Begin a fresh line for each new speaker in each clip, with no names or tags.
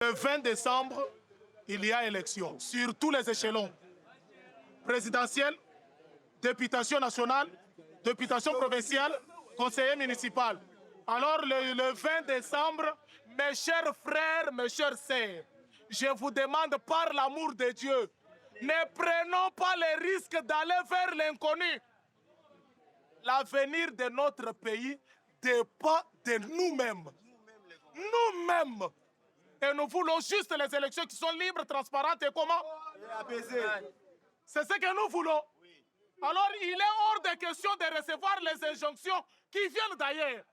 Le 20 décembre, il y a élection sur tous les échelons. Présidentielle, députation nationale, députation provinciale, conseiller municipal. Alors le 20 décembre, mes chers frères, mes chères sœurs, je vous demande par l'amour de Dieu, ne prenons pas les risques d'aller vers l'inconnu. L'avenir de notre pays dépend de nous-mêmes. Nous-mêmes. Et nous voulons juste les élections qui sont libres, transparentes et comment? C'est ce que nous voulons. Alors il est hors de question de recevoir les injonctions qui viennent d'ailleurs.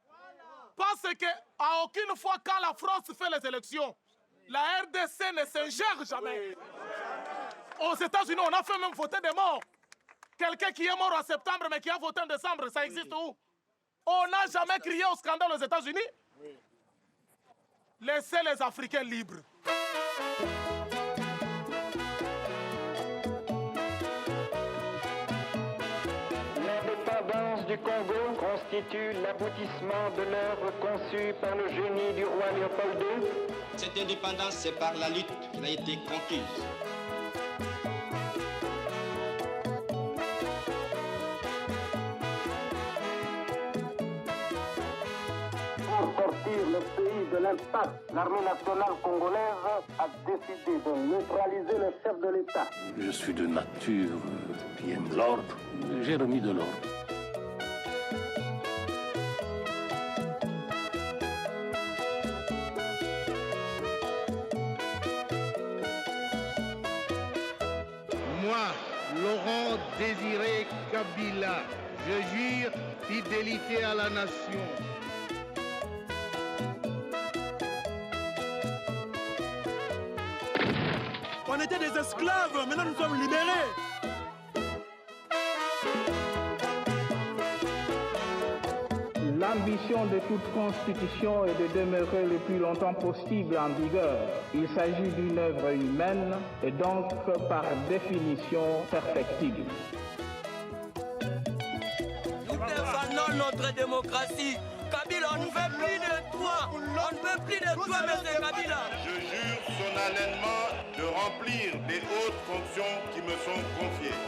Parce qu'à aucune fois quand la France fait les élections, la RDC ne s'ingère jamais. Aux États-Unis, on a fait même voter des morts. Quelqu'un qui est mort en septembre mais qui a voté en décembre, ça existe où? On n'a jamais crié au scandale aux États-Unis. Laissez les Africains libres.
L'indépendance du Congo constitue l'aboutissement de l'œuvre conçue par le génie du roi Léopold II.
Cette indépendance, c'est par la lutte qu'elle a été conquise.
Pour sortir le pays de l'impasse, l'armée nationale congolaise a décidé de neutraliser le chef de l'État.
Je suis de nature qui aime l'ordre. J'ai remis de l'ordre.
Moi, Laurent Désiré Kabila, je jure fidélité à la nation.
On était des esclaves, maintenant nous sommes libérés.
L'ambition de toute constitution est de demeurer le plus longtemps possible en vigueur. Il s'agit d'une œuvre humaine et donc par définition perfectible.
Nous défendons notre démocratie. Kabila, on ne veut plus de toi. On ne veut plus de toi, M. Kabila.
Je jure solennellement de remplir les hautes fonctions qui me sont confiées.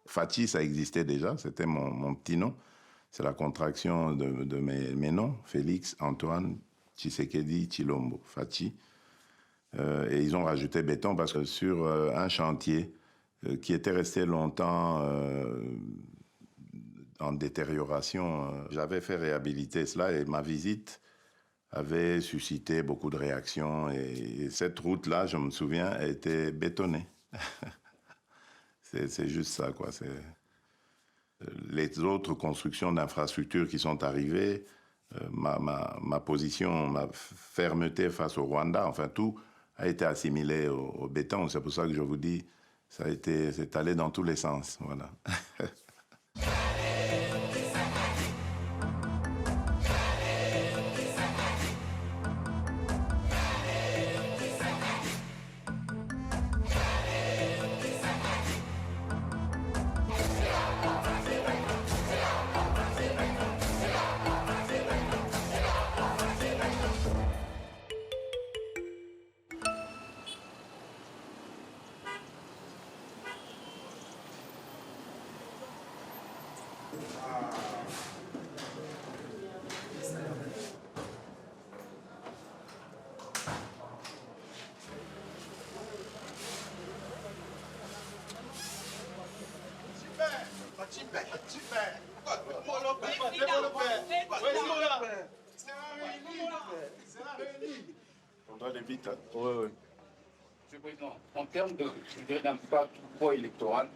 Fachi, ça existait déjà, c'était mon petit nom. C'est la contraction de mes noms, Félix, Antoine, Tshisekedi, Tshilombo, Fachi. Et ils ont rajouté béton parce que sur un chantier qui était resté longtemps en détérioration, j'avais fait réhabiliter cela et ma visite avait suscité beaucoup de réactions. Et cette route-là, je me souviens, a été bétonnée. C'est juste ça, quoi. Les autres constructions d'infrastructures qui sont arrivées, ma position, ma fermeté face au Rwanda, enfin tout a été assimilé au béton. C'est pour ça que je vous dis, c'est allé dans tous les sens, voilà. On doit aller vite, hein?
Oui. Monsieur le Président, en termes d'impact du poids électoral,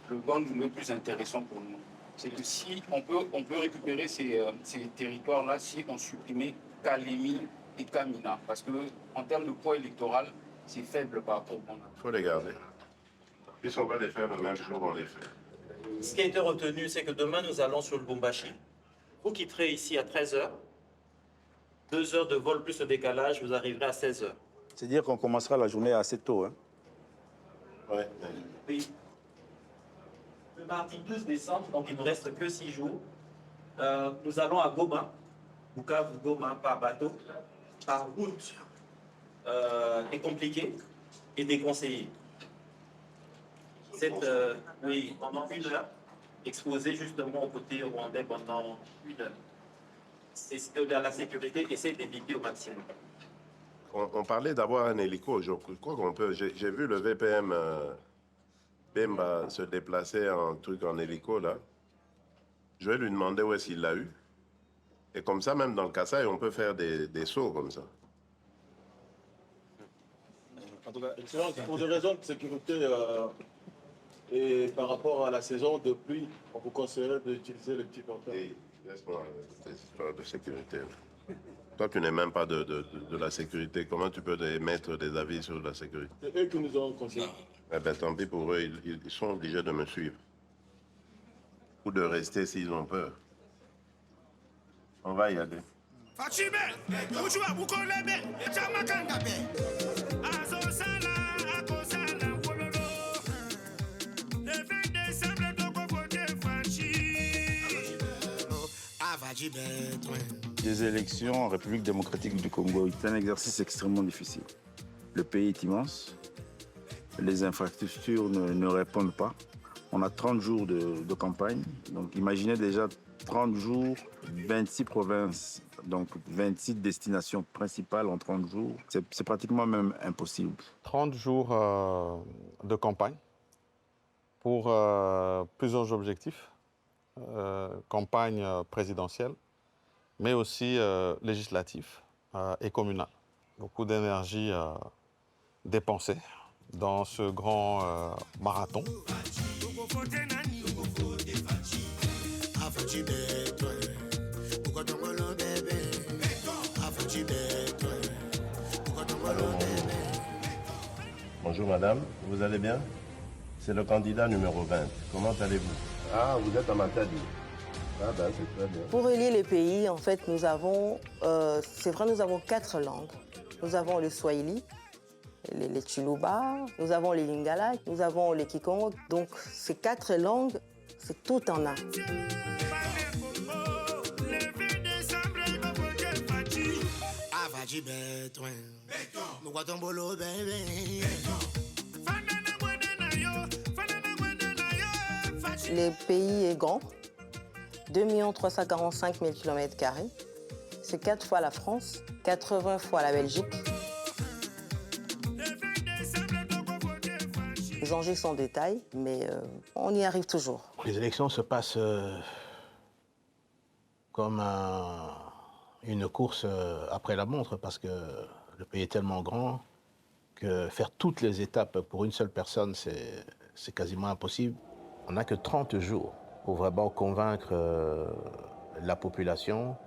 le banc le plus intéressant pour nous, c'est que si on peut récupérer ces territoires-là si on supprimait Kalemi et Kamina, parce que en termes de poids électoral, c'est faible par rapport au banc.
Il faut les garder. Puisqu'on va les faire le même jour, on les fait.
Ce qui a été retenu, c'est que demain, nous allons sur le Lubumbashi. Vous quitterez ici à 13h. 2 heures de vol plus le décalage, vous arriverez à 16 heures.
C'est-à-dire qu'on commencera la journée assez tôt, hein?
Ouais. Oui. Le mardi 12 décembre, donc il ne nous reste que 6 jours, nous allons à Goma, Bukavu-Goma par bateau, par route est compliqué et déconseillé. Oui, pendant 1 heure, exposé justement au côté rwandais pendant 1 heure. C'est de la sécurité, essayer d'éviter au maximum.
On parlait d'avoir un hélico, je crois qu'on peut. J'ai vu le VPM Bemba se déplacer en hélico là. Je vais lui demander où est-ce qu'il l'a eu. Et comme ça, même dans le Kasaï, on peut faire des sauts comme ça.
En tout cas, Excellence, pour des raisons de sécurité et par rapport à la saison de pluie, on vous conseillerait d'utiliser le petit portable.
Laisse-moi des histoires de sécurité. Toi, tu n'es même pas de la sécurité. Comment tu peux émettre des avis sur la sécurité?
C'est eux qui nous ont conseillé.
Eh bien, tant pis pour eux, ils sont obligés de me suivre. Ou de rester s'ils ont peur. On va y aller.
Les élections en République démocratique du Congo, c'est un exercice extrêmement difficile. Le pays est immense, les infrastructures ne répondent pas. On a 30 jours de campagne, donc imaginez déjà 30 jours, 26 provinces, donc 26 destinations principales en 30 jours. C'est pratiquement même impossible.
30 jours de campagne pour plusieurs objectifs. Campagne présidentielle, mais aussi législative et communale. Beaucoup d'énergie dépensée dans ce grand marathon.
Bonjour madame, vous allez bien? C'est le candidat numéro 20. Comment allez-vous? Ah, vous êtes à Matadi. Ah ben, c'est très bien.
Pour relier les pays, en fait, nous avons, c'est vrai, nous avons 4 langues. Nous avons le Swahili, les Chiluba, nous avons les Lingala, nous avons les Kikongo. Donc, ces 4 langues, c'est tout en un. Le pays est grand, 2 345 000 km². C'est 4 fois la France, 80 fois la Belgique. Les enjeux sont des détails, mais on y arrive toujours.
Les élections se passent comme une course après la montre, parce que le pays est tellement grand que faire toutes les étapes pour une seule personne, c'est quasiment impossible. On n'a que 30 jours pour vraiment convaincre la population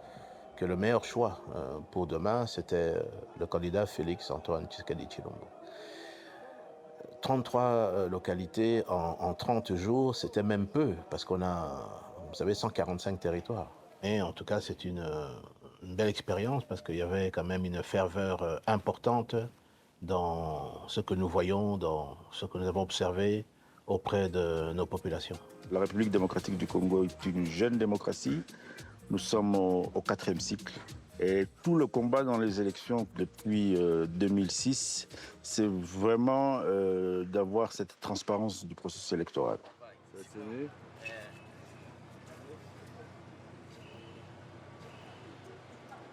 que le meilleur choix pour demain, c'était le candidat Félix Antoine Tshisekedi Tshilombo. 33 localités en 30 jours, c'était même peu, parce qu'on a, vous savez, 145 territoires. Et en tout cas, c'est une belle expérience, parce qu'il y avait quand même une ferveur importante dans ce que nous voyons, dans ce que nous avons observé auprès de nos populations.
La République démocratique du Congo est une jeune démocratie. Nous sommes au 4e cycle. Et tout le combat dans les élections depuis 2006, c'est vraiment d'avoir cette transparence du processus électoral.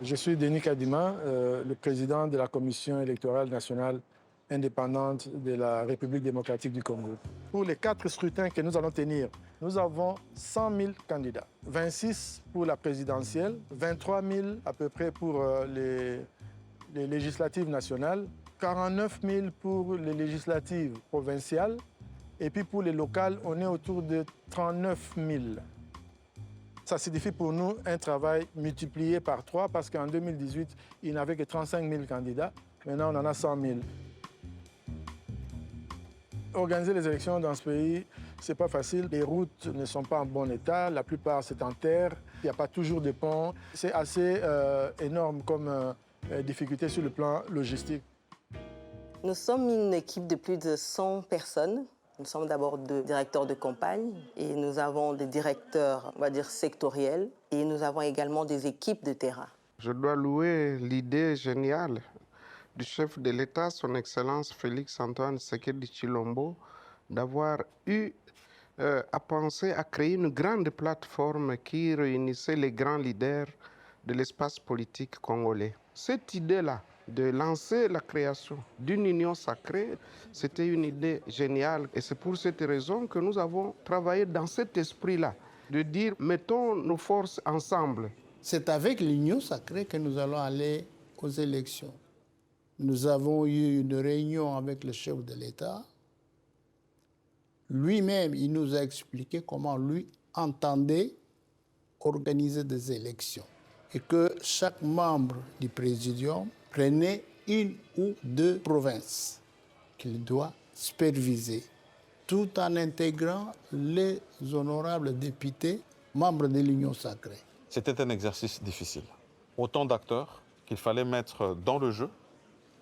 Je suis Denis Kadima, le président de la Commission électorale nationale indépendante de la République démocratique du Congo. Pour les 4 scrutins que nous allons tenir, nous avons 100 000 candidats. 26 pour la présidentielle, 23 000 à peu près pour les législatives nationales, 49 000 pour les législatives provinciales, et puis pour les locales, on est autour de 39 000. Ça signifie pour nous un travail multiplié par 3, parce qu'en 2018, il n'y avait que 35 000 candidats. Maintenant, on en a 100 000. Organiser les élections dans ce pays, c'est pas facile. Les routes ne sont pas en bon état, la plupart c'est en terre. Il n'y a pas toujours de pont. C'est assez énorme comme difficulté sur le plan logistique.
Nous sommes une équipe de plus de 100 personnes. Nous sommes d'abord 2 directeurs de campagne et nous avons des directeurs, on va dire, sectoriels et nous avons également des équipes de terrain.
Je dois louer l'idée géniale du chef de l'État, son Excellence Félix Antoine Tshisekedi Tshilombo, d'avoir eu à penser à créer une grande plateforme qui réunissait les grands leaders de l'espace politique congolais. Cette idée-là, de lancer la création d'une union sacrée, c'était une idée géniale. Et c'est pour cette raison que nous avons travaillé dans cet esprit-là, de dire mettons nos forces ensemble.
C'est avec l'union sacrée que nous allons aller aux élections. Nous avons eu une réunion avec le chef de l'État. Lui-même, il nous a expliqué comment lui entendait organiser des élections et que chaque membre du présidium prenait 1 ou 2 provinces qu'il doit superviser, tout en intégrant les honorables députés membres de l'Union sacrée.
C'était un exercice difficile. Autant d'acteurs qu'il fallait mettre dans le jeu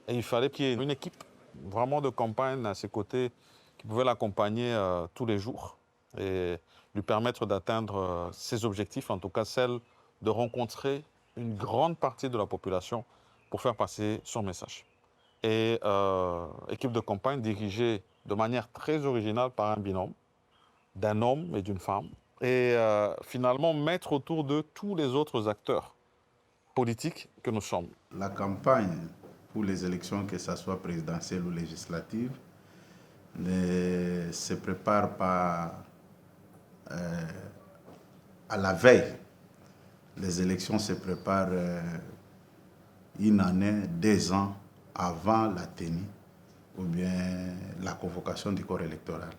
et il fallait qu'il y ait une équipe vraiment de campagne à ses côtés qui pouvait l'accompagner tous les jours et lui permettre d'atteindre ses objectifs, en tout cas celle de rencontrer une grande partie de la population pour faire passer son message. Et équipe de campagne dirigée de manière très originale par un binôme, d'un homme et d'une femme, et finalement mettre autour de tous les autres acteurs politiques que nous sommes.
La campagne pour les élections, que ce soit présidentielle ou législative, ne se prépare pas à la veille. Les élections se préparent 1 année, 2 ans avant la tenue ou bien la convocation du corps électoral.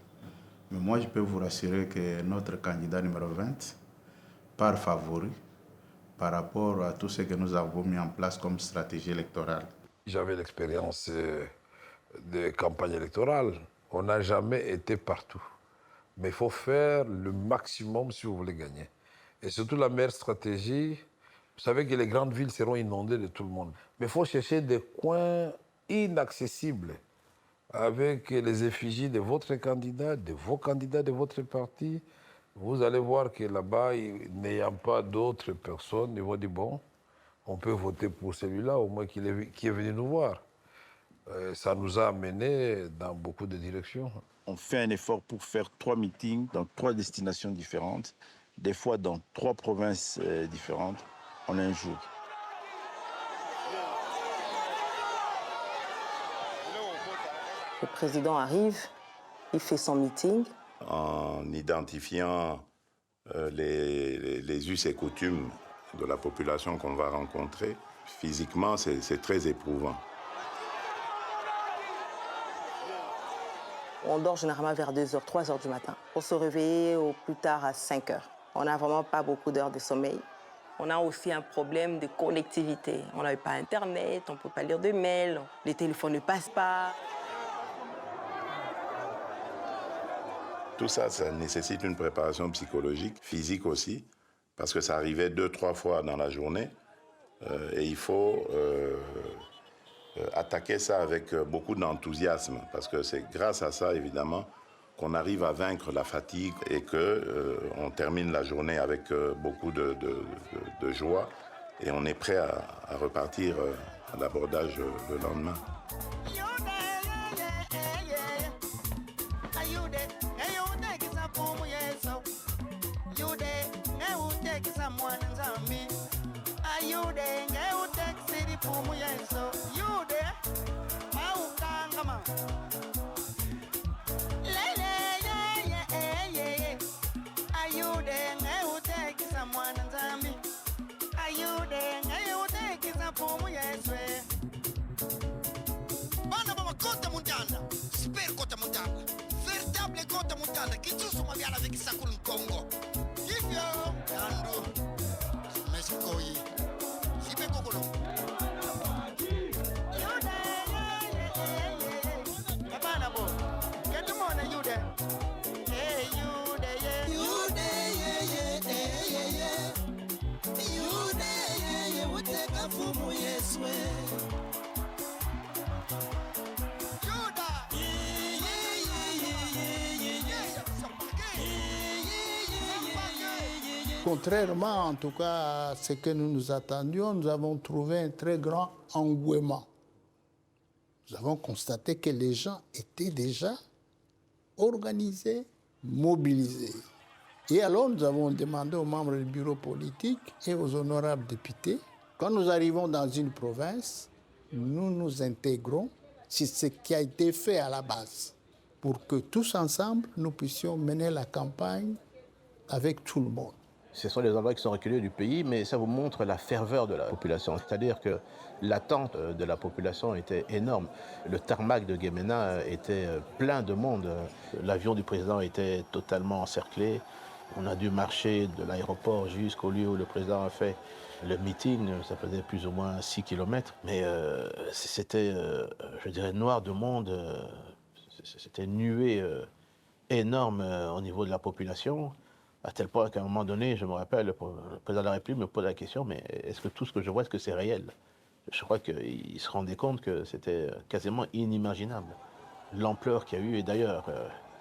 Mais moi, je peux vous rassurer que notre candidat numéro 20 part favori par rapport à tout ce que nous avons mis en place comme stratégie électorale.
J'avais l'expérience de campagne électorale. On n'a jamais été partout. Mais il faut faire le maximum si vous voulez gagner. Et surtout la meilleure stratégie, vous savez que les grandes villes seront inondées de tout le monde. Mais il faut chercher des coins inaccessibles avec les effigies de votre candidat, de vos candidats de votre parti. Vous allez voir que là-bas, n'ayant pas d'autres personnes, ils vont dire, bon, on peut voter pour celui-là, au moins qui est venu nous voir. Ça nous a amenés dans beaucoup de directions.
On fait un effort pour faire 3 meetings dans 3 destinations différentes, des fois dans 3 provinces différentes, en un jour.
Le président arrive, il fait son meeting.
En identifiant les us et coutumes de la population qu'on va rencontrer, physiquement, c'est très éprouvant.
On dort généralement vers 2h, 3h du matin. Pour se réveiller au plus tard à 5h. On n'a vraiment pas beaucoup d'heures de sommeil. On a aussi un problème de connectivité. On n'avait pas Internet, on ne peut pas lire de mails, les téléphones ne passent pas.
Tout ça, ça nécessite une préparation psychologique, physique aussi, parce que ça arrivait 2-3 fois dans la journée. Et il faut attaquer ça avec beaucoup d'enthousiasme, parce que c'est grâce à ça, évidemment, qu'on arrive à vaincre la fatigue et qu'on termine la journée avec beaucoup de joie et on est prêt à repartir à l'abordage le lendemain.
Véritable Kota Mutanda, qui tous sont mariés avec Sakul Congo. Hivyo, Yando, Mexico, Hibe Kokolo. Papa, boy, get the money, you there. Hey, you there, yeah. You there, yeah.
Contrairement en tout cas à ce que nous nous attendions, nous avons trouvé un très grand engouement. Nous avons constaté que les gens étaient déjà organisés, mobilisés. Et alors nous avons demandé aux membres du bureau politique et aux honorables députés, quand nous arrivons dans une province, nous nous intégrons sur ce qui a été fait à la base, pour que tous ensemble, nous puissions mener la campagne avec tout le monde.
Ce sont les endroits qui sont reculés du pays, mais ça vous montre la ferveur de la population. C'est-à-dire que l'attente de la population était énorme. Le tarmac de Guémena était plein de monde. L'avion du président était totalement encerclé. On a dû marcher de l'aéroport jusqu'au lieu où le président a fait le meeting. Ça faisait plus ou moins 6 km. Mais c'était, je dirais, noir de monde. C'était une nuée énorme au niveau de la population. À tel point qu'à un moment donné, je me rappelle, le président de la République me pose la question, mais est-ce que tout ce que je vois, est-ce que c'est réel? Je crois qu'il se rendait compte que c'était quasiment inimaginable. L'ampleur qu'il y a eu, et d'ailleurs,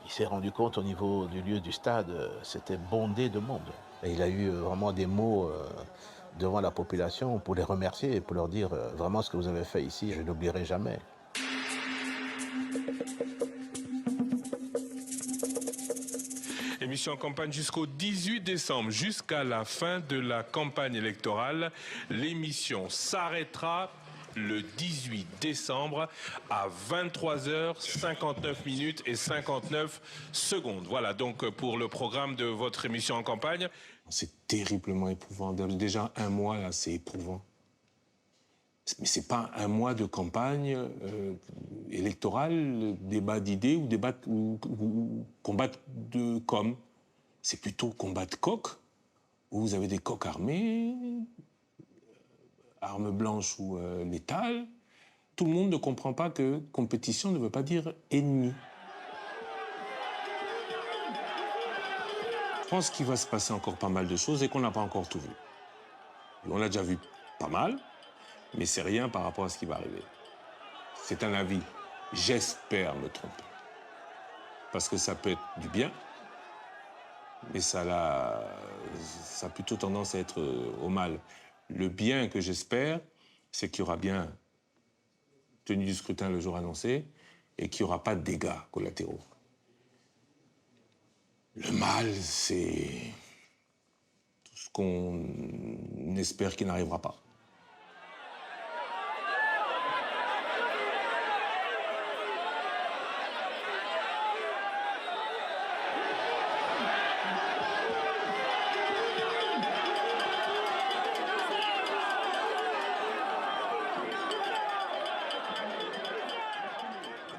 il s'est rendu compte au niveau du lieu du stade, c'était bondé de monde. Et il a eu vraiment des mots devant la population pour les remercier et pour leur dire vraiment ce que vous avez fait ici, je n'oublierai jamais.
Émission en campagne jusqu'au 18 décembre, jusqu'à la fin de la campagne électorale. L'émission s'arrêtera le 18 décembre à 23h59 et 59 secondes. Voilà donc pour le programme de votre émission en campagne.
C'est terriblement éprouvant. Déjà un mois, là, c'est éprouvant. Mais c'est pas un mois de campagne électorale, débat d'idées ou débat ou combat de com. C'est plutôt combat de coq, où vous avez des coqs armés, armes blanches ou létales. Tout le monde ne comprend pas que compétition ne veut pas dire ennemi. Je pense qu'il va se passer encore pas mal de choses et qu'on n'a pas encore tout vu. On a déjà vu pas mal, mais c'est rien par rapport à ce qui va arriver. C'est un avis. J'espère me tromper. Parce que ça peut être du bien, mais ça a plutôt tendance à être au mal. Le bien que j'espère, c'est qu'il y aura bien tenue du scrutin le jour annoncé et qu'il n'y aura pas de dégâts collatéraux. Le mal, c'est tout ce qu'on espère qu'il n'arrivera pas.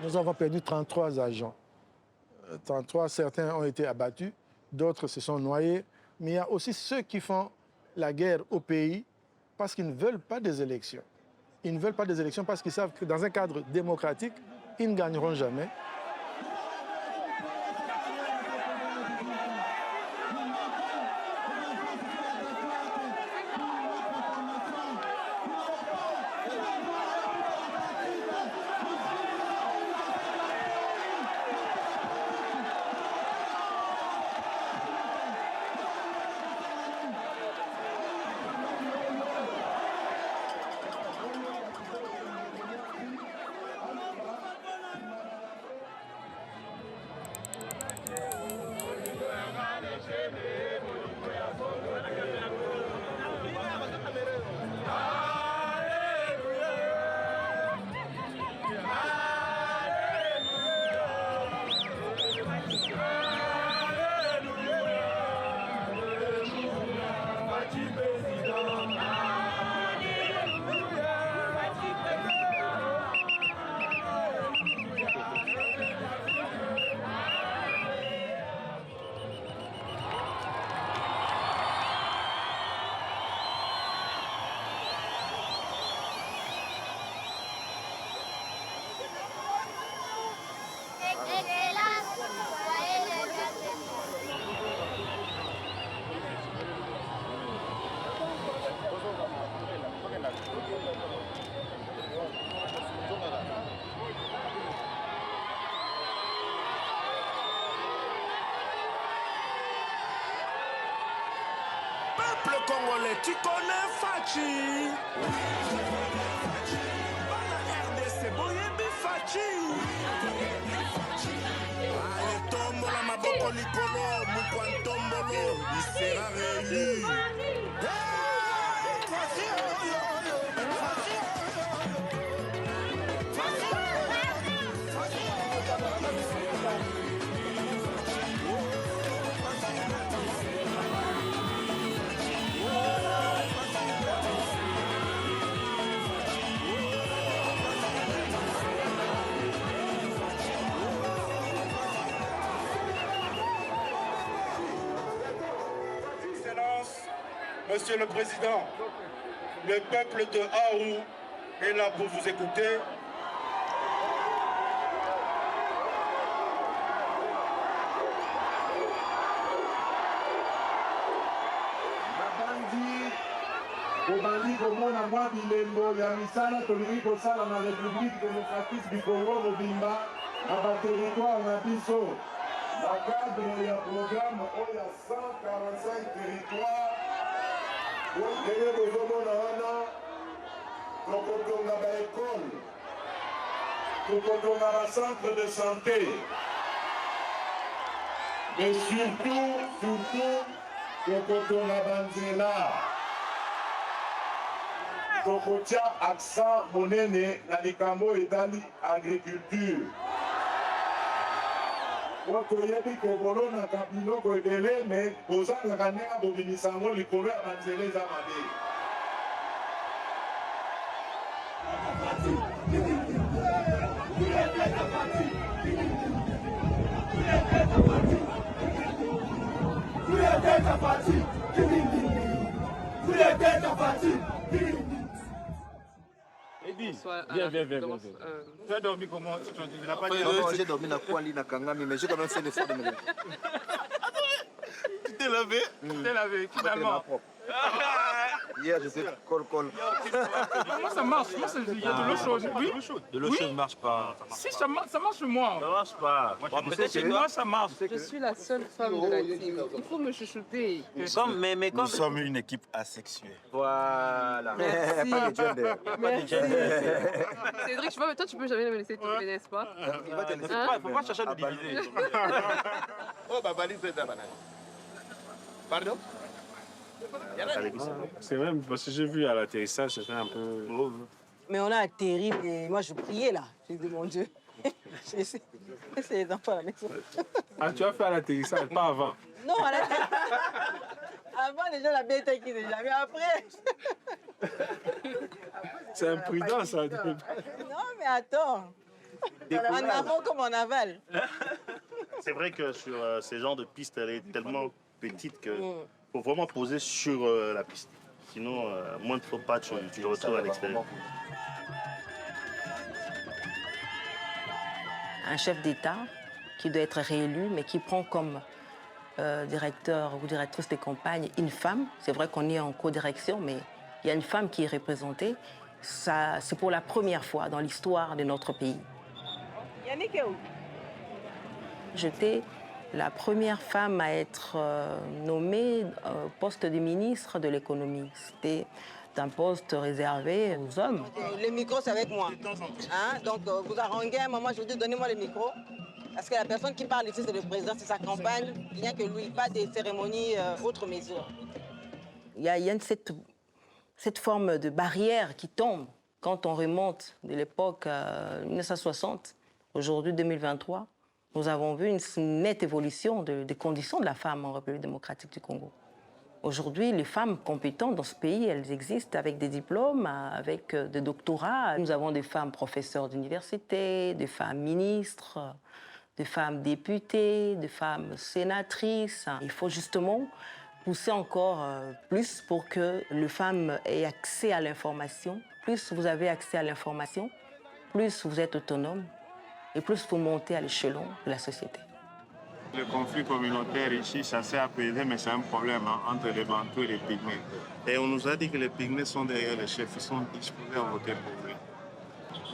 Nous avons perdu 33 agents. 33, certains ont été abattus, d'autres se sont noyés. Mais il y a aussi ceux qui font la guerre au pays parce qu'ils ne veulent pas des élections. Ils ne veulent pas des élections parce qu'ils savent que dans un cadre démocratique, ils ne gagneront jamais.
tu connais Fachi? RDC, Boyebi Fachi. Allez, tombola, ma boko likolo, Moukwan tombolo, il sera réélu.
Monsieur le Président, le peuple de Aou est là pour vous écouter.
Obandi komona mwa bilembo ya misala tolingi kosala na République démocratique du Congo mobimba na baterritoire na biso na cadre ya programme oyo ya 145 territoire ndenge bozomona wana tokotonga baekole tokotonga bacentre de santé mais surtout tokotonga banzela tokotia accent monene na likambo etali agriculture po toyebi kokolonaka biloko ebele me bozangaka ndenge bobimisa yango likolo ya banzela eza mabe.
Viens. Tu as dormi comment? Tu n'as pas dit.
J'ai dormi dans Kwali, dans Kangami, mais j'ai quand même fait l'effort de me lever.
Tu t'es lavé? Tu t'es lavé, finalement.
Hier, je sais col.
Comment ça marche? Il y a de l'eau chaude. Oui?
De l'eau chaude ne marche pas.
Si, ça marche chez moi.
Ça marche pas.
Peut-être chez moi, ça marche.
Je suis la seule femme de la team. Il faut me chouchouter.
Nous sommes une équipe asexuée. Voilà.
Merci.
Pas de gender.
Merci. Cédric, je vois, mais toi, tu peux jamais me laisser tomber, n'est-ce pas?
Il va te laisser.
Hein?
Il ne faut pas chercher à nous diviser.
Oh, bah, valise de la banane. Pardon?
C'est vrai, parce que j'ai vu à l'atterrissage, c'était un peu...
Mais on a atterri et moi je priais là. J'ai dit mon Dieu, j'ai essayé les enfants à la maison.
Ah, tu as fait à l'atterrissage, pas avant?
Non, à l'atterrissage. Avant déjà la bien été qui déjà, mais après.
C'est imprudent ça.
Non mais attends. En avant comme en aval.
C'est vrai que sur ces genres de pistes, elle est tellement petite que faut vraiment poser sur la piste. Sinon, moins de faux pas, tu le retrouves à l'extérieur.
Un chef d'État qui doit être réélu, mais qui prend comme directeur ou directrice de campagne une femme. C'est vrai qu'on est en co-direction, mais il y a une femme qui est représentée. C'est pour la première fois dans l'histoire de notre pays. Yannick est où? J'étais la première femme à être nommée au poste de ministre de l'économie. C'était un poste réservé aux hommes. Le micro, c'est avec moi. Hein? Donc, vous arrangez un moment, je vous dis, donnez-moi le micro. Parce que la personne qui parle ici, c'est le président, c'est sa campagne. Bien que lui, pas des cérémonies, autres mesures. Il y a cette forme de barrière qui tombe quand on remonte de l'époque 1960, aujourd'hui 2023. Nous avons vu une nette évolution des conditions de la femme en République démocratique du Congo. Aujourd'hui, les femmes compétentes dans ce pays, elles existent avec des diplômes, avec des doctorats. Nous avons des femmes professeurs d'université, des femmes ministres, des femmes députées, des femmes sénatrices. Il faut justement pousser encore plus pour que les femmes aient accès à l'information. Plus vous avez accès à l'information, plus vous êtes autonome. Et plus vous montez à l'échelon de la société.
Le conflit communautaire ici, ça s'est apaisé, mais c'est un problème entre les Bantous et les Pygmées. Et on nous a dit que les Pygmées sont derrière les chefs, ils sont disposés à voter pour lui.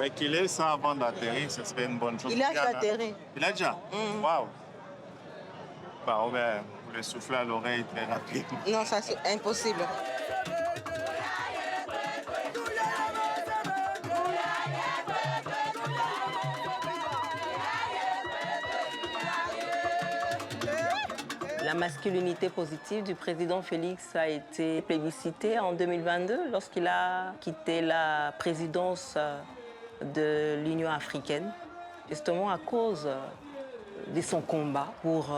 Mais qu'il ait ça avant d'atterrir, ce serait une bonne chose.
Il a déjà atterri.
Il a déjà? Waouh! Bah, on va le souffler à l'oreille très rapide.
Non, ça c'est impossible. La masculinité positive du président Félix a été plébiscitée en 2022 lorsqu'il a quitté la présidence de l'Union africaine, justement à cause de son combat pour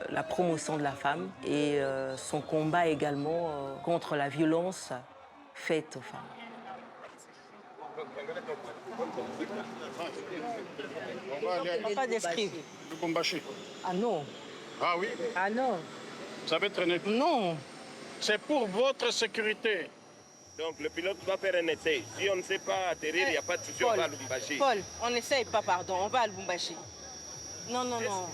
la promotion de la femme et son combat également contre la violence faite aux femmes.
Pas d'esprit.
Lubumbashi.
Ah non.
Ah oui?
Ah non.
Vous avez traîné?
Non.
C'est pour votre sécurité.
Donc le pilote va faire un essai. Si on ne sait pas atterrir, il n'y a pas de souci, on va à Lubumbashi.
Paul, on n'essaye pas, pardon, on va à Lubumbashi. Non, non, non.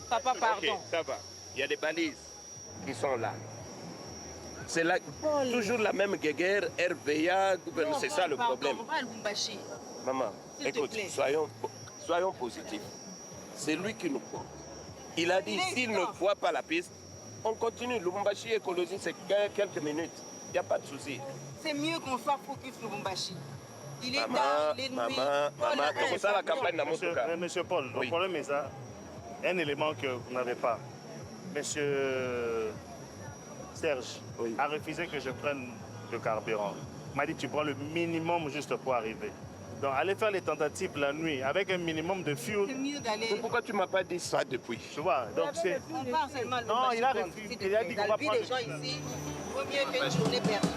Papa, pardon.
Ok, ça va. Il y a des balises qui sont là. C'est là, toujours la même guéguerre, RVA, c'est ça le problème.
On va à Lubumbashi.
Maman,
S'il te
écoute,
plaît.
soyons positifs. C'est lui qui nous porte. Il a dit, s'il ne voit pas la piste, on continue. Lubumbashi écologie, c'est quelques minutes. Il n'y a pas de souci.
C'est mieux qu'on soit focus Lubumbashi. Il est
Maman,
tard, il est nuit.
maman, comme ça la campagne n'a
Monsieur Paul, le problème est ça. Un élément que vous n'avez pas. Monsieur Serge a refusé que je prenne le carburant. Il m'a dit tu prends le minimum juste pour arriver. Donc aller faire les tentatives la nuit avec un minimum de fuel.
C'est mieux d'aller.
Pourquoi tu ne m'as pas dit ça depuis?
Tu vois, donc c'est.
On part seulement à
Non, il a
Lubumbashi,
refusé.
Paul.
Il a dit qu'on va
Dans le vie
prendre.
des gens ici, il vaut mieux qu'une journée perdue.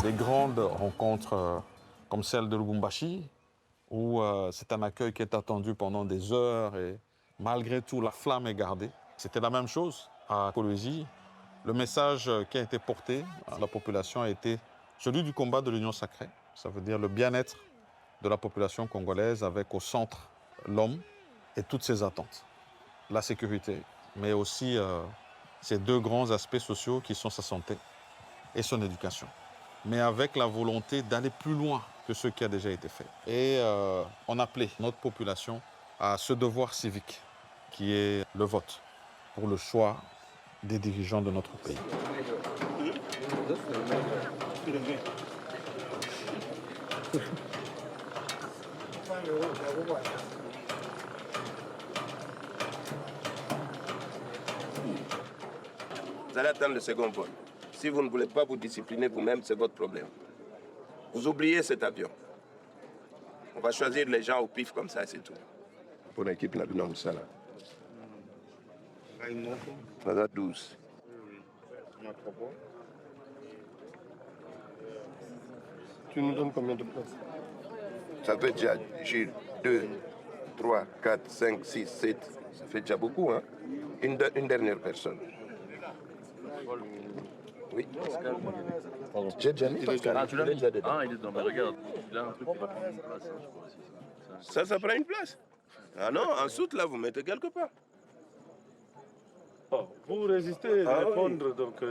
Des grandes rencontres comme celle de Lubumbashi, où c'est un accueil qui est attendu pendant des heures et malgré tout, la flamme est gardée. C'était la même chose à Kolwezi. Le message qui a été porté à la population a été celui du combat de l'union sacrée. Ça veut dire le bien-être de la population congolaise avec au centre l'homme et toutes ses attentes. La sécurité, mais aussi ces deux grands aspects sociaux qui sont sa santé et son éducation, mais avec la volonté d'aller plus loin que ce qui a déjà été fait. Et on appelait notre population à ce devoir civique qui est le vote pour le choix des dirigeants de notre pays.
Vous allez attendre le second vol. Si vous ne voulez pas vous discipliner vous-même, c'est votre problème. Vous oubliez cet avion. On va choisir les gens au pif comme ça, c'est tout. Pour l'équipe, là, non, ça là. On a 12.
Tu nous donnes combien de places?
Ça fait déjà, Gilles, 2, 3, 4, 5, 6, 7. Ça fait déjà beaucoup, hein? Une dernière personne. Oui. J'ai déjà mis Pascal.
Ah, tu l'as déjà dedans. Ah, il est dedans. Mais regarde, il a un truc qui va prendre une place.
Ça prend une place. Ah non, en soute, là, vous mettez quelque part.
Oh, vous résistez à répondre,
oui.
donc.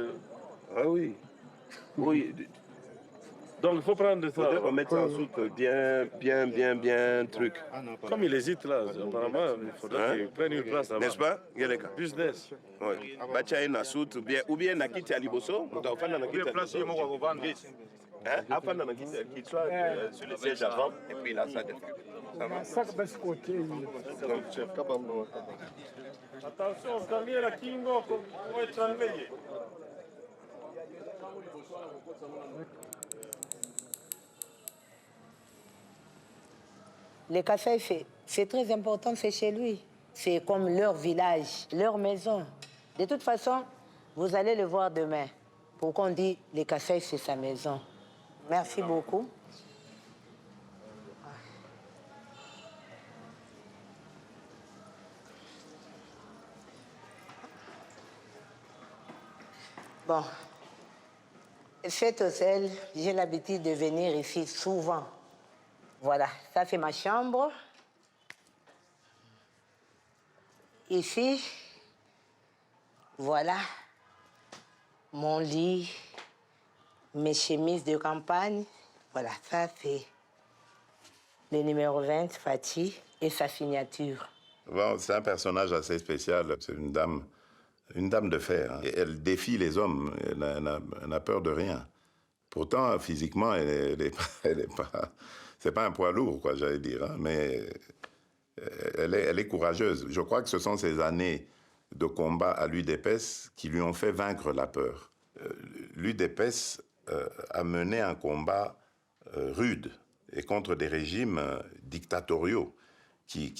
Ah oui. Oui.
Donc il faut prendre ça.
Faudrait qu'on mette ça en soute bien, truc.
Comme il hésite là, apparemment, il faudrait qu'il prenne une place là-bas.
N'est-ce pas, Geleka?
Business.
Oui. Bacha na soute, ou bien na kiti à Liboso, on doit faire na kiti à Liboso. Hein? Afin na kiti qu'il soit sur le siège avant, et puis là, ça défend. Ça va?
Attention, Camille Kingo, come tranveye.
Les cafés, c'est très important, c'est chez lui. C'est comme leur village, leur maison. De toute façon, vous allez le voir demain. Pourquoi on dit les cafés, c'est sa maison. Merci beaucoup. Bon, cet hôtel, j'ai l'habitude de venir ici souvent. Voilà, ça c'est ma chambre. Ici, voilà, mon lit, mes chemises de campagne. Voilà, ça c'est le numéro 20, Fatih, et sa signature.
Bon, c'est un personnage assez spécial. C'est une dame de fer. Hein. Elle défie les hommes, elle n'a peur de rien. Pourtant, physiquement, elle est pas... C'est pas un poids lourd, quoi, j'allais dire, hein, mais elle est courageuse. Je crois que ce sont ces années de combat à l'UDPS qui lui ont fait vaincre la peur. L'UDPS a mené un combat rude et contre des régimes dictatoriaux qui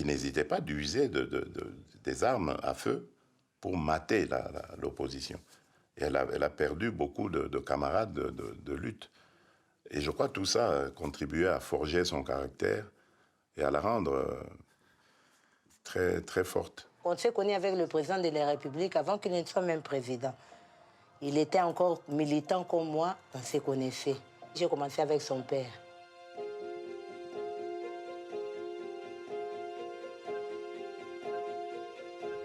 n'hésitaient pas d'user des armes à feu pour mater l'opposition. Et elle a perdu beaucoup de camarades de lutte. Et je crois que tout ça a contribué à forger son caractère et à la rendre très, très forte.
On s'est connu avec le président de la République avant qu'il ne soit même président. Il était encore militant comme moi, on se connaissait. J'ai commencé avec son père.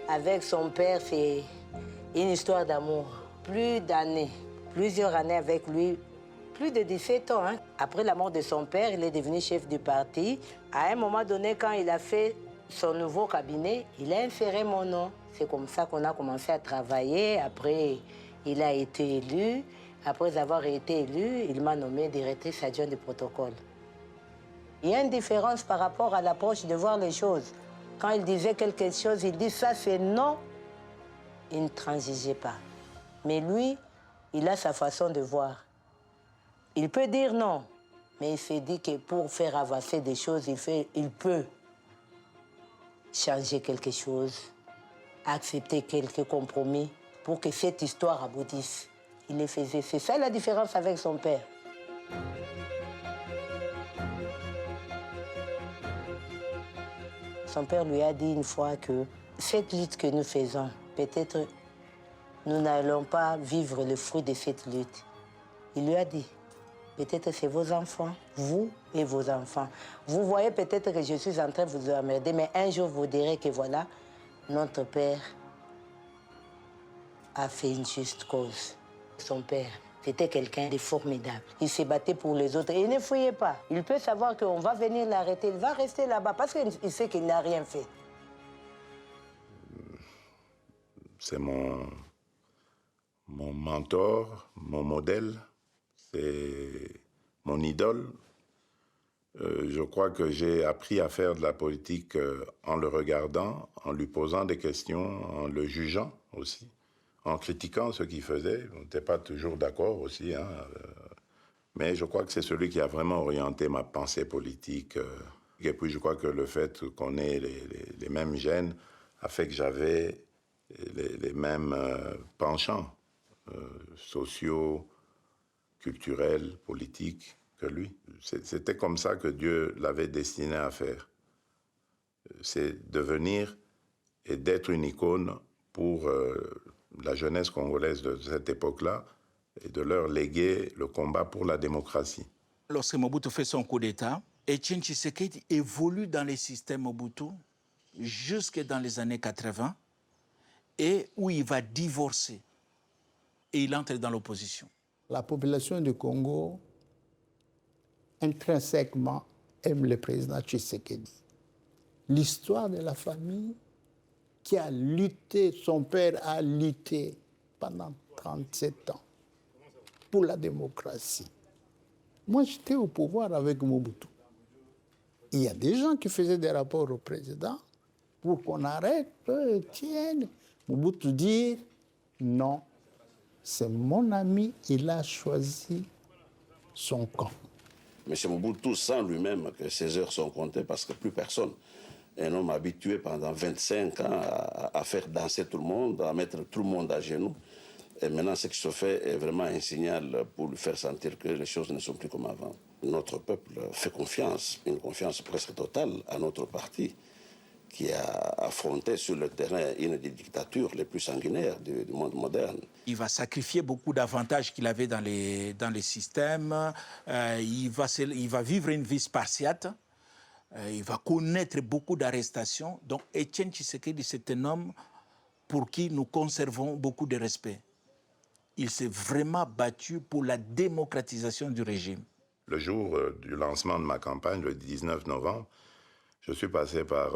Avec son père, c'est une histoire d'amour. Plus d'années, plusieurs années avec lui. Plus de 17 ans. Hein. Après la mort de son père, il est devenu chef du parti. À un moment donné, quand il a fait son nouveau cabinet, il a inséré mon nom. C'est comme ça qu'on a commencé à travailler. Après, il a été élu. Après avoir été élu, il m'a nommé directrice adjointe du protocole. Il y a une différence par rapport à l'approche de voir les choses. Quand il disait quelque chose, il dit ça c'est non. Il ne transigeait pas. Mais lui, il a sa façon de voir. Il peut dire non, mais il s'est dit que pour faire avancer des choses, il peut changer quelque chose, accepter quelques compromis pour que cette histoire aboutisse. Il le faisait. C'est ça la différence avec son père. Son père lui a dit une fois que cette lutte que nous faisons, peut-être nous n'allons pas vivre le fruit de cette lutte. Il lui a dit, peut-être c'est vos enfants, vous et vos enfants. Vous voyez peut-être que je suis en train de vous emmerder, mais un jour vous direz que voilà, notre père a fait une juste cause. Son père, c'était quelqu'un de formidable. Il s'est battu pour les autres et il ne fouillait pas. Il peut savoir qu'on va venir l'arrêter, il va rester là-bas parce qu'il sait qu'il n'a rien fait.
C'est mon mentor, mon modèle. C'est mon idole. Je crois que j'ai appris à faire de la politique en le regardant, en lui posant des questions, en le jugeant aussi, en critiquant ce qu'il faisait. On n'était pas toujours d'accord aussi, hein, mais je crois que c'est celui qui a vraiment orienté ma pensée politique. Et puis je crois que le fait qu'on ait les mêmes gènes a fait que j'avais les mêmes penchants sociaux, culturel, politique que lui. C'était comme ça que Dieu l'avait destiné à faire. C'est devenir et d'être une icône pour la jeunesse congolaise de cette époque-là et de leur léguer le combat pour la démocratie.
Lorsque Mobutu fait son coup d'État, Etienne Tshisekedi évolue dans les systèmes Mobutu jusque dans les années 80 et où il va divorcer et il entre dans l'opposition.
La population du Congo, intrinsèquement, aime le président Tshisekedi. L'histoire de la famille qui a lutté, son père a lutté pendant 37 ans pour la démocratie. Moi, j'étais au pouvoir avec Mobutu. Il y a des gens qui faisaient des rapports au président pour qu'on arrête, tienne. Mobutu dit non. C'est mon ami, il a choisi son camp.
M. Mobutu sent lui-même que ses heures sont comptées parce que plus personne, un homme habitué pendant 25 ans à faire danser tout le monde, à mettre tout le monde à genoux, Et maintenant, ce qui se fait est vraiment un signal pour lui faire sentir que les choses ne sont plus comme avant. Notre peuple fait confiance, une confiance presque totale à notre parti, qui a affronté sur le terrain une des dictatures les plus sanguinaires du monde moderne.
Il va sacrifier beaucoup d'avantages qu'il avait dans les systèmes. Il va vivre une vie spartiate. Il va connaître beaucoup d'arrestations. Donc Etienne Tshisekedi, c'est un homme pour qui nous conservons beaucoup de respect. Il s'est vraiment battu pour la démocratisation du régime.
Le jour du lancement de ma campagne, le 19 novembre, je suis passé par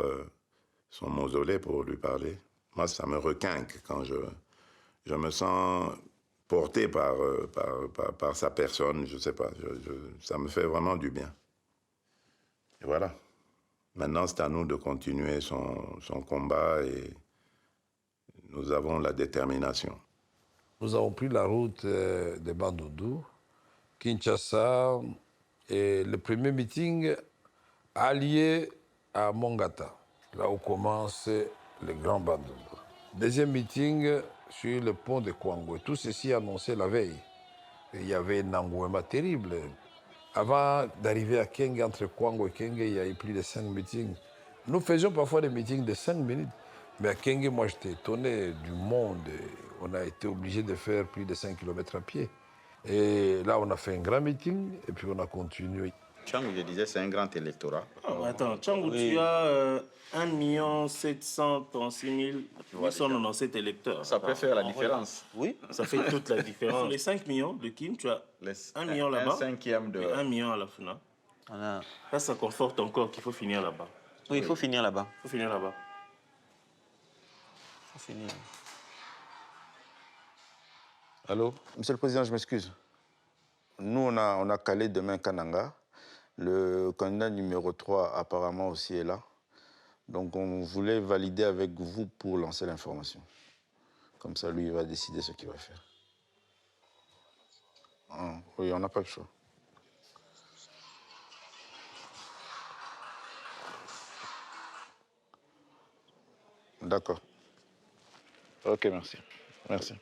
son mausolée pour lui parler. Moi, ça me requinque quand je me sens porté par sa personne, je ne sais pas. Ça me fait vraiment du bien. Et voilà. Maintenant, c'est à nous de continuer son combat et nous avons la détermination.
Nous avons pris la route de Bandundu, Kinshasa, et le premier meeting allié à Mongata, là où commence le Grand Bandundu. Deuxième meeting sur le pont de Kwango. Tout ceci annoncé la veille. Et il y avait un engouement terrible. Avant d'arriver à Kenge, entre Kwango et Kenge, il y a eu plus de 5 meetings. Nous faisions parfois des meetings de 5 minutes. Mais à Kenge, moi, j'étais étonné du monde. On a été obligé de faire plus de 5 km à pied. Et là, on a fait un grand meeting et puis on a continué.
Tchangou, je disais, c'est un grand électorat.
Oh, attends, Tchangou, oui. Tu as 1 736 897 électeurs.
Ça peut faire la différence.
Oui, ça fait toute la différence. Les 5 millions de Kim, tu as 1 million là-bas.
1/5 de...
1 million à la FNA. Voilà. Ça conforte encore qu'il faut finir là-bas.
Oui, il faut finir là-bas.
Il faut finir là-bas.
Il faut finir.
Allô?
Monsieur le Président, je m'excuse. Nous, on a calé demain Kananga. Le candidat numéro 3, apparemment, aussi est là. Donc, on voulait valider avec vous pour lancer l'information. Comme ça, lui, il va décider ce qu'il va faire. Ah, oui, on n'a pas le choix. D'accord. Ok, merci. Merci.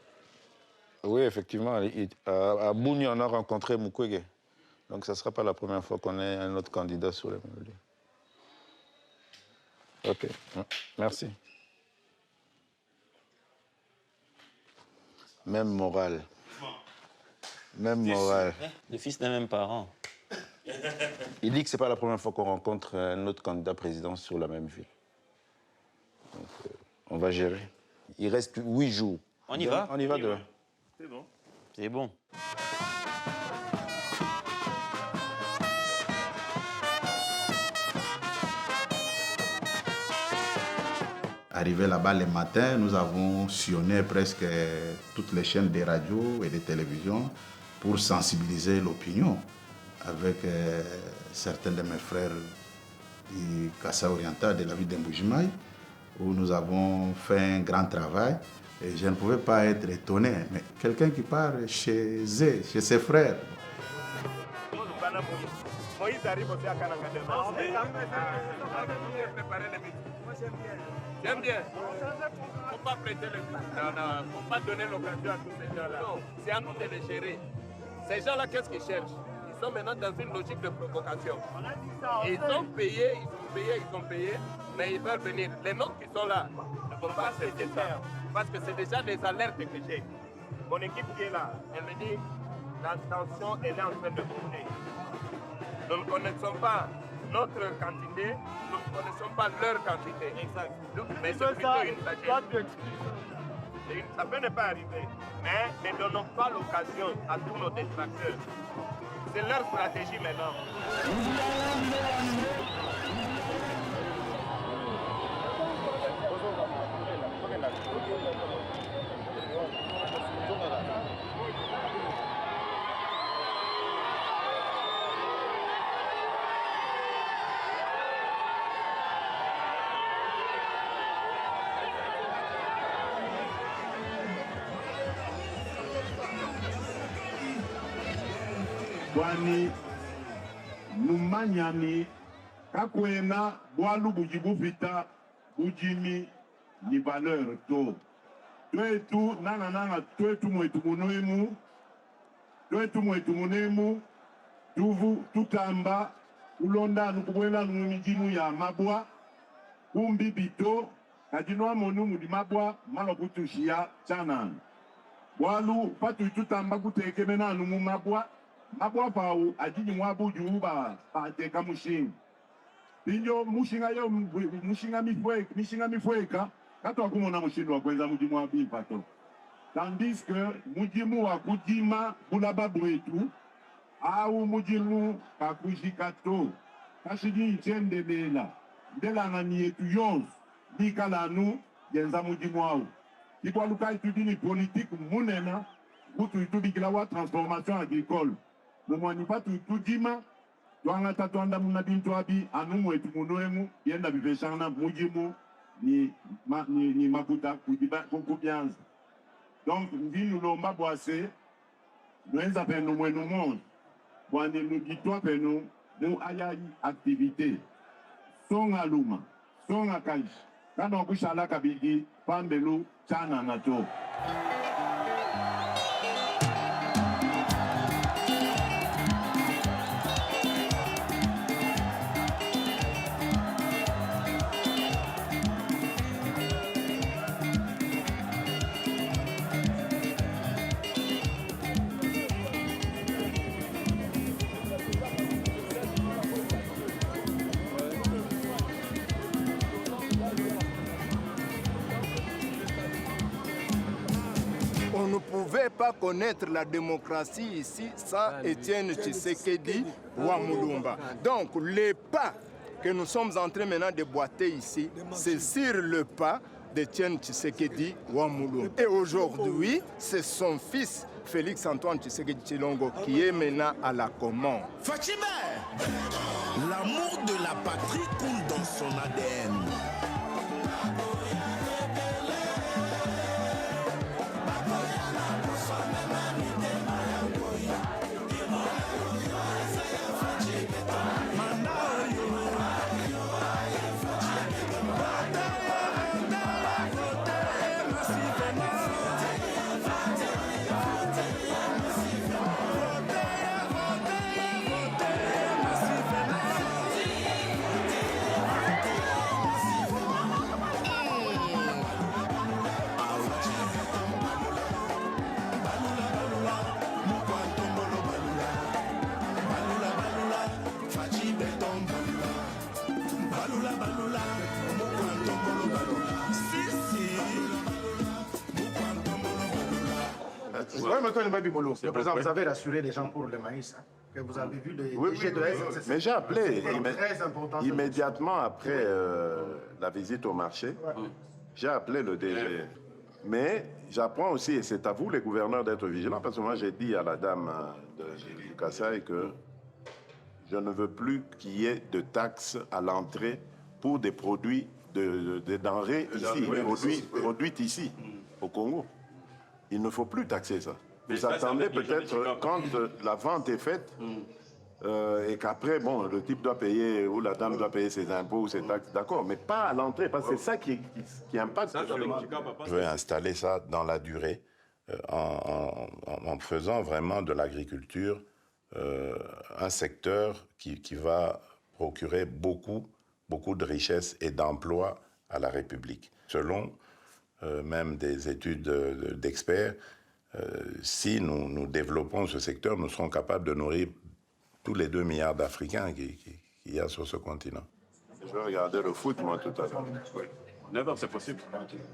Oui, effectivement, à Bouni, on a rencontré Mukwege. Donc, ce ne sera pas la première fois qu'on ait un autre candidat sur les mêmes lieux. Ok, merci. Même morale. Même morale.
Le fils d'un même parent.
Il dit que ce n'est pas la première fois qu'on rencontre un autre candidat président sur la même ville. Donc, on va gérer. Il reste 8 jours.
On y va?
On y va demain.
C'est bon.
C'est bon.
Arrivé là-bas le matin, nous avons sillonné presque toutes les chaînes de radio et de télévision pour sensibiliser l'opinion avec certains de mes frères du Kassa Oriental de la ville d'Mbujimai, où nous avons fait un grand travail. Et je ne pouvais pas être étonné, mais quelqu'un qui part chez eux, chez ses frères.
Moïse arrive aussi à Kananga. J'aime bien. Il ne faut pas prêter le coup. Il ne faut pas donner l'occasion à tous ces gens-là. C'est à nous de les gérer. Ces gens-là, qu'est-ce qu'ils cherchent? Ils sont maintenant dans une logique de provocation. Ils ont payé, mais ils veulent venir. Les nôtres qui sont là ne vont pas accepter ça. Parce que c'est déjà des alertes que j'ai. Mon équipe qui est là, elle me dit la tension elle est en train de monter. Nous ne connaissons pas notre quantité, nous ne connaissons pas leur quantité. Exact. Mais c'est plutôt une tragédie. Ça peut ne pas arriver, mais ne donnons pas l'occasion à tous nos détracteurs. C'est leur stratégie maintenant.
Wani numanyani kakwena bwalu bujibu vita bujimi ni valeur to twetu nanga twetu mwetumunemu tuvu tutamba ulonda nukubwela numijimu ya mabwa kumbi bito kadinwa monu mudi mabwa malo kutushia chanan walu patu tutamba kutekemena numu mabwa pao ajini mwabu juuba pateka mushinga pinjo mushinga yo mushinga mifweka kato akumona mushindu wa kwenza mujimu wa bimpato tandis que mujimu wa kujima bulaba bwetu au mujimu kakujikato kashidi ichende bela ndela ngani yetu yons nikalanu yenza mujimu wao kikwa luka itudini politique munena kutu itubikila wa transformation agricole mumwani patu itujima twanga tatuanda muna bintu abi anumu etu munoemu yenda biveshana mujimu ni makuta kukubianza. Donc, nous lomba boase, nous avons mwenu monde, wande nous ditwa penu, nous ayayi activité. Songa luma, songa kaish, kano kushala kabigi, pambelu, chana nato.
On ne pouvait pas connaître la démocratie ici sans Étienne Tshisekedi Wamulumba. Donc les pas que nous sommes en train maintenant de boiter ici, c'est sur le pas d'Étienne Tshisekedi Wamulumba. Et aujourd'hui, c'est son fils Félix Antoine Tshisekedi Tshilongo qui est maintenant à la commande.
Fatime, l'amour de la patrie coule dans son ADN.
Le président, vous avez rassuré les gens pour le maïs, hein, que vous avez vu le DG de la SNCC.
Mais j'ai appelé
Très important.
immédiatement après la visite au marché. J'ai appelé le DG. Mais j'apprends aussi, et c'est à vous les gouverneurs d'être vigilants, parce que moi j'ai dit à la dame du Kassai que je ne veux plus qu'il y ait de taxes à l'entrée pour des produits, des denrées ici, produites ici, au Congo. Il ne faut plus taxer ça. Vous attendez peut-être quand la vente est faite et qu'après, bon, le type doit payer ou la dame doit payer ses impôts ou ses taxes, d'accord, mais pas à l'entrée, parce que c'est ça qui impacte. Je vais installer ça dans la durée en faisant vraiment de l'agriculture un secteur qui va procurer beaucoup de richesses et d'emplois à la République. Selon même des études d'experts, si nous développons ce secteur, nous serons capables de nourrir tous les 2 milliards d'Africains qu'il y a sur ce continent. Je vais regarder le foot, moi, tout à l'heure.
9h, c'est possible.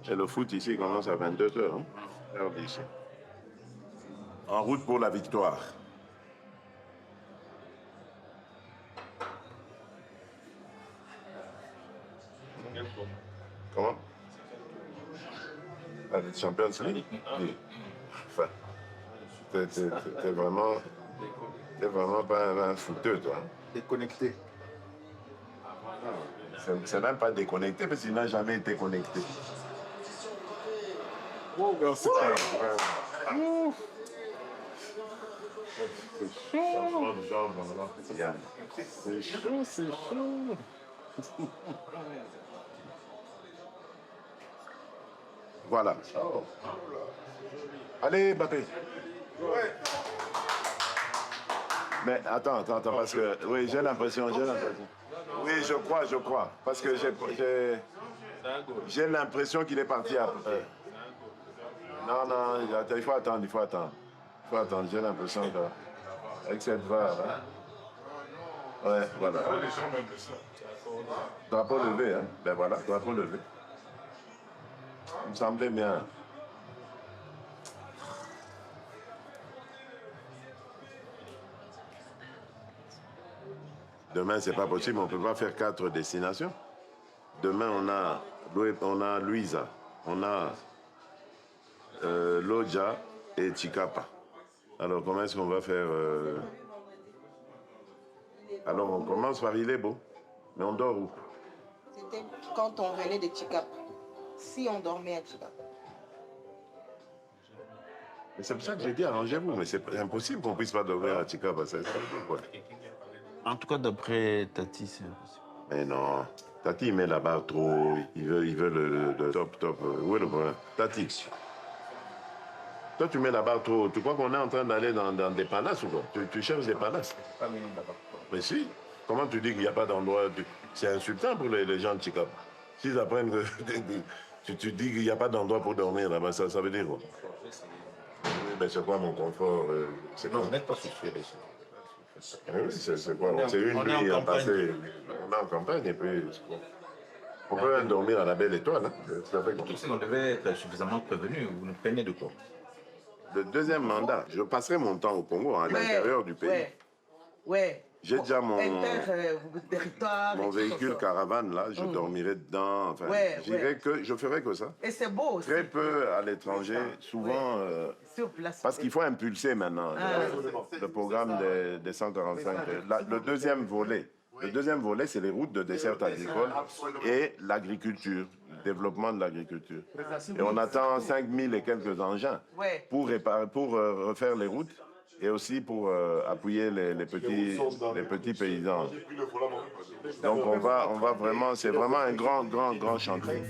Et le foot ici commence à 22h, hein, heure d'ici. En route pour la victoire. Comment? La Champions League? Oui. Enfin, t'es vraiment pas un footeux, toi.
Déconnecté.
C'est même pas déconnecté, parce qu'il n'a jamais été connecté. Merci. C'est chaud, c'est chaud. Voilà. Allez, Mbappé. Mais attends, parce que... Oui, j'ai l'impression. Oui, je crois. Parce que j'ai l'impression qu'il est parti après. Non, il faut attendre. J'ai l'impression qu'avec cette VAR, ouais, voilà. Drapeau levé, hein. Ben voilà, drapeau levé. Il me semblait bien. Demain, c'est pas possible, on ne peut pas faire 4 destinations. Demain, on a Luisa, on a Lodja et Chikapa. Alors, comment est-ce qu'on va faire Alors, on commence par Ilebo, mais on dort où?
C'était quand on venait de Chikapa. Si on dormait à Chikapa.
Mais c'est pour ça que j'ai dit, arrangez-vous, mais c'est impossible qu'on ne puisse pas dormir à Chikapa. Quoi.
En tout cas, d'après Tati, c'est impossible.
Mais non, Tati, il met la barre trop, il veut le top. Où est le problème? Tati, toi, tu mets la barre trop haut. Tu crois qu'on est en train d'aller dans des palaces ou quoi? Tu cherches des palaces? Mais si. Comment tu dis qu'il n'y a pas d'endroit? C'est insultant pour les gens de Chikapa. S'ils apprennent que tu dis qu'il n'y a pas d'endroit pour dormir là-bas, ça veut dire quoi? Oui, mais c'est quoi mon confort? Non, vous n'êtes pas soucié ici. Oui, c'est quoi? C'est une nuit à passer. On est en campagne et puis... On peut même dormir à la belle étoile. Hein?
On devait être suffisamment prévenu. Vous nous plaignez de quoi?
Le deuxième mandat, je passerai mon temps au Congo, à l'intérieur du pays.
Ouais.
J'ai déjà mon véhicule caravane, là, je dormirai dedans. Enfin, je ferai que ça.
Et c'est beau aussi.
Très peu à l'étranger, souvent...
Sur place.
Parce qu'il faut impulser maintenant le programme des 145. Le deuxième volet, c'est les routes de dessert agricole et l'agriculture, le développement de l'agriculture. Et on attend 5000 et quelques engins pour refaire les routes et aussi pour appuyer les petits paysans. Donc on va vraiment, c'est vraiment un grand chantier.